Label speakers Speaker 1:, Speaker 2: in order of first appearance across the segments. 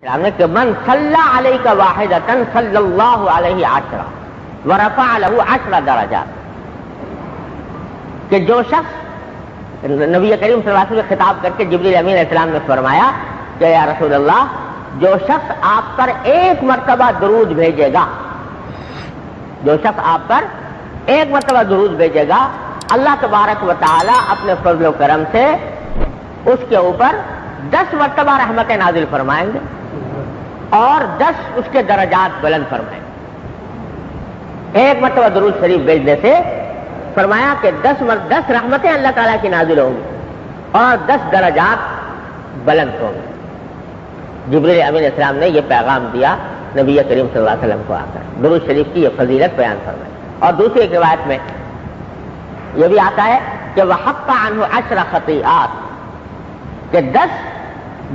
Speaker 1: کہ من صلی علیک واحدۃ صلی اللہ علیہ عشرہ ورفع لہ 10 درجات، کہ جو شخص نبی کریم صلی اللہ علیہ وسلم خطاب کر کے جبریل امین علیہ السلام نے فرمایا کہ یا رسول اللہ، جو شخص آپ پر ایک مرتبہ درود بھیجے گا، جو شخص آپ پر ایک مرتبہ درود بھیجے گا، اللہ تبارک و تعالی اپنے فضل و کرم سے اس کے اوپر 10 مرتبہ رحمتیں نازل فرمائیں گے اور 10 اس کے درجات بلند فرمائیں گے۔ ایک مرتبہ درود شریف بھیجنے سے فرمایا کہ 10 رحمتیں اللہ تعالیٰ کی نازل ہوں گی اور 10 درجات بلند ہوں گے۔ جبریل امین علیہ السلام نے یہ پیغام دیا نبی کریم صلی اللہ علیہ وسلم کو آ کر، درود شریف کی یہ فضیلت بیان فرمائی۔ اور دوسری ایک روایت میں یہ بھی آتا ہے کہ وَحَقَّ عَنْهُ 10 خطیئات، کہ 10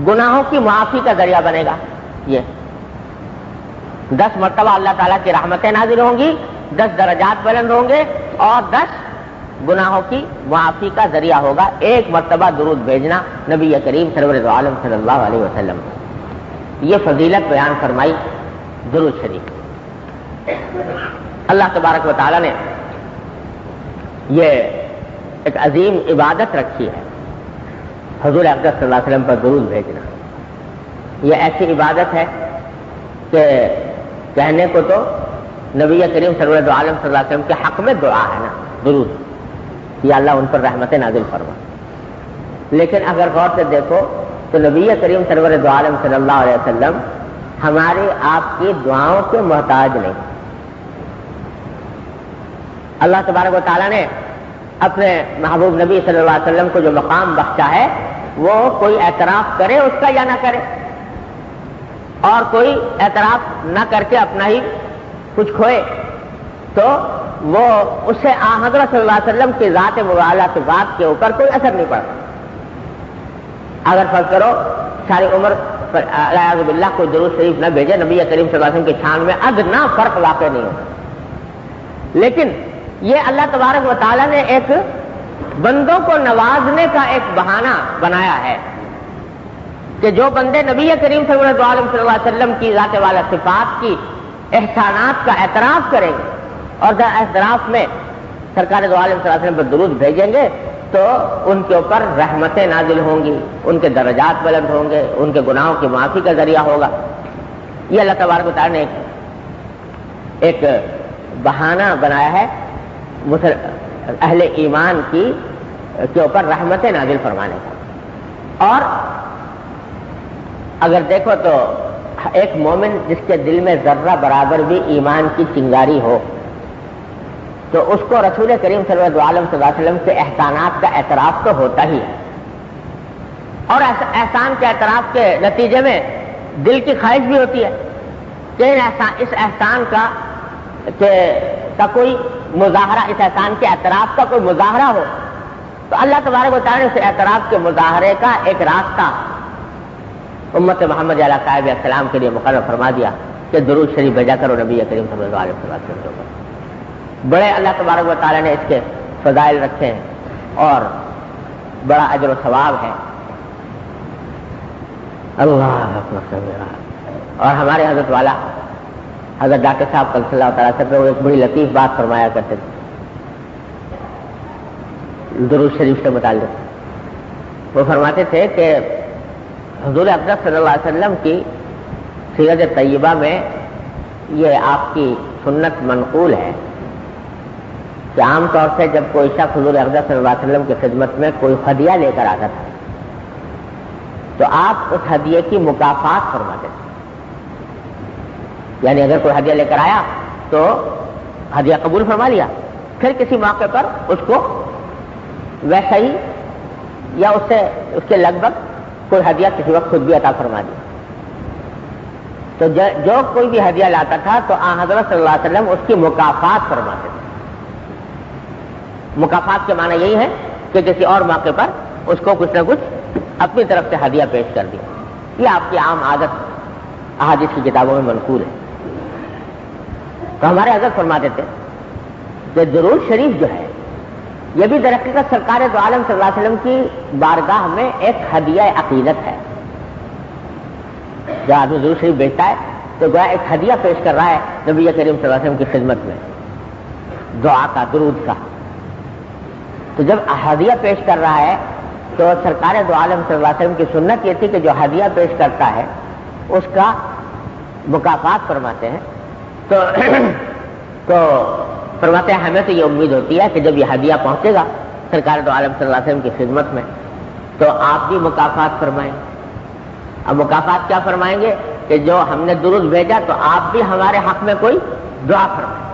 Speaker 1: گناہوں کی معافی کا ذریعہ بنے گا۔ یہ 10 مرتبہ اللہ تعالیٰ کی رحمتیں نازل ہوں گی، 10 درجات بلند ہوں گے اور 10 گناہوں کی معافی کا ذریعہ ہوگا ایک مرتبہ درود بھیجنا نبی کریم سرور عالم صلی اللہ علیہ وسلم۔ یہ فضیلت بیان فرمائی درود شریف۔ اللہ تبارک و تعالیٰ نے یہ ایک عظیم عبادت رکھی ہے، حضور اقدس صلی اللہ علیہ وسلم پر درود بھیجنا۔ یہ ایسی عبادت ہے کہ کہنے کو تو نبی کریم سرور عالم صلی اللہ علیہ وسلم کے حق میں دعا ہے نا، درود، یا اللہ ان پر رحمت نازل فرما، لیکن اگر غور سے دیکھو تو نبی کریم سرور عالم صلی اللہ علیہ وسلم ہمارے آپ کی دعاؤں کے محتاج نہیں۔ اللہ تبارک و تعالیٰ نے اپنے محبوب نبی صلی اللہ علیہ وسلم کو جو مقام بخشا ہے، وہ کوئی اعتراف کرے اس کا یا نہ کرے، اور کوئی اعتراف نہ کر کے اپنا ہی کچھ کھوئے، تو وہ اس سے حضرت صلی اللہ علیہ وسلم کی ذات مبارکہ کی بات کے اوپر کوئی اثر نہیں پڑتا۔ اگر فرض کرو ساری عمر اعوذ باللہ کوئی درود شریف نہ بھیجے، نبی کریم صلی اللہ علیہ وسلم کی شان میں ادنا فرق واقع نہیں ہوگا۔ لیکن یہ اللہ تبارک و تعالیٰ نے ایک بندوں کو نوازنے کا ایک بہانہ بنایا ہے کہ جو بندے نبی کریم صلی اللہ علیہ وسلم کی ذات والا صفات کی احسانات کا اعتراف کریں گے اور اعتراف میں سرکار دو عالم صلی اللہ علیہ وسلم پر درود بھیجیں گے، تو ان کے اوپر رحمتیں نازل ہوں گی، ان کے درجات بلند ہوں گے، ان کے گناہوں کی معافی کا ذریعہ ہوگا۔ یہ اللہ تبارک و تعالیٰ نے ایک بہانہ بنایا ہے اہل ایمان کے اوپر رحمتیں نازل فرمانے کا۔ اور اگر دیکھو تو ایک مومن جس کے دل میں ذرہ برابر بھی ایمان کی چنگاری ہو، تو اس کو رسول کریم صلی اللہ علیہ وسلم کے احسانات کا اعتراف تو ہوتا ہی ہے، اور احسان کے اعتراف کے نتیجے میں دل کی خواہش بھی ہوتی ہے کہ اس احسان کا کوئی مظاہرہ، اس احسان کے اعتراف کا کوئی مظاہرہ ہو۔ تو اللہ تبارک و تعالیٰ نے اس اعتراف کے مظاہرے کا ایک راستہ امت محمد علیہ صاحب السلام کے لیے مقرر فرما دیا کہ درود شریف بھیجا کرو نبی کریم صلی اللہ علیہ وسلم کے اوپر۔ بڑے اللہ تبارک و تعالیٰ نے اس کے فضائل رکھے ہیں اور بڑا اجر و ثواب ہے۔ اللہ اکبر۔ اور ہمارے حضرت والا حضرت ڈاکٹر صاحب صلی اللہ تعالیٰ سے وہ ایک بڑی لطیف بات فرمایا کرتے تھے درود شریف سے متعلق۔ وہ فرماتے تھے کہ حضور اقدس صلی اللہ علیہ وسلم کی سیرت طیبہ میں یہ آپ کی سنت منقول ہے کہ عام طور سے جب کوئی شخص حضور اقدس صلی اللہ علیہ وسلم کی خدمت میں کوئی ہدیہ لے کر آتا تھا تو آپ اس ہدیے کی مکافات فرماتے تھے۔ یعنی اگر کوئی ہدیہ لے کر آیا تو ہدیہ قبول فرما لیا، پھر کسی موقع پر اس کو ویسا ہی یا اس کے لگ بھگ کوئی ہدیہ کسی وقت خود بھی عطا فرما دیا۔ تو جو کوئی بھی ہدیہ لاتا تھا تو حضرت صلی اللہ علیہ وسلم اس کی مکافات فرماتے تھے۔ مکافات کے معنی یہی ہے کہ کسی اور موقع پر اس کو کچھ نہ کچھ اپنی طرف سے ہدیہ پیش کر دیا۔ یہ آپ کی عام عادت احادیث کی کتابوں میں منقول ہے۔ تو ہمارے حضرت فرماتے تھے کہ درود شریف جو ہے یہ بھی در حقیقت سرکار دو عالم صلی اللہ علیہ وسلم کی بارگاہ میں ایک ہدیہ عقیدت ہے۔ جو آدمی درود شریف بھیجتا ہے تو گویا ایک ہدیہ پیش کر رہا ہے نبی کریم صلی اللہ علیہ وسلم کی خدمت میں، دعا کا، درود کا۔ تو جب ہدیہ پیش کر رہا ہے تو سرکار دو عالم صلی اللہ علیہ وسلم کی سنت یہ تھی کہ جو ہدیہ پیش کرتا ہے اس کا مکافات فرماتے ہیں۔ تو فرماتے ہیں ہمیں تو یہ امید ہوتی ہے کہ جب یہ ہدیہ پہنچے گا سرکار دو عالم صلی اللہ علیہ وسلم کی خدمت میں تو آپ بھی مکافات فرمائیں۔ اب مکافات کیا فرمائیں گے کہ جو ہم نے درود بھیجا تو آپ بھی ہمارے حق میں کوئی دعا فرمائیں،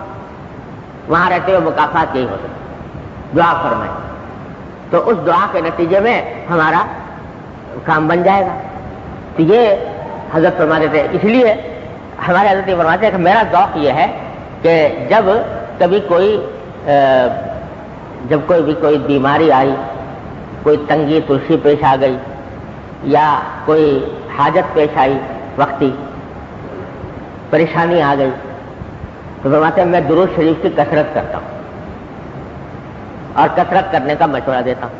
Speaker 1: وہاں رہتے ہوئے مکافات یہی ہوتا ہے، دعا فرمائیں، تو اس دعا کے نتیجے میں ہمارا کام بن جائے گا۔ تو یہ حضرت فرما دیتے ہیں، اس لیے ہمارے حضرت یہ فرماتے ہیں کہ میرا ذوق یہ ہے کہ جب کبھی کوئی بیماری آئی، کوئی تنگی تلخی پیش آ گئی یا کوئی حاجت پیش آئی، وقتی پریشانی آ گئی، تو فرماتے ہیں میں درود شریف کی کثرت کرتا ہوں اور کثرت کرنے کا مشورہ دیتا ہوں،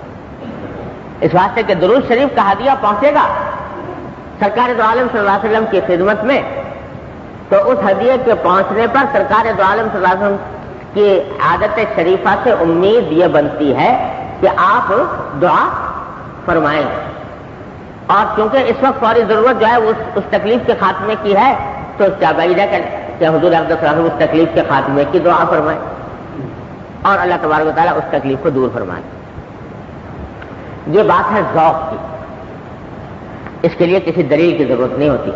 Speaker 1: اس واسطے کہ درود شریف کا ہدیہ پہنچے گا سرکار دو عالم صلی اللہ علیہ وسلم کی خدمت میں، تو اس ہدیے کے پہنچنے پر سرکار دو عالم صلی اللہ علیہ وسلم کی عادت شریفہ سے امید یہ بنتی ہے کہ آپ دعا فرمائیں گے، اور کیونکہ اس وقت فوری ضرورت جو ہے اس تکلیف کے خاتمے کی ہے تو کیا بعید ہے کہ حضور اقدس صلی اللہ علیہ وسلم اس تکلیف کے خاتمے کی دعا فرمائیں اور اللہ تبارک و تعالیٰ اس تکلیف کو دور فرمائیں۔ یہ بات ہے ذوق کی، اس کے لیے کسی دلیل کی ضرورت نہیں ہوتی،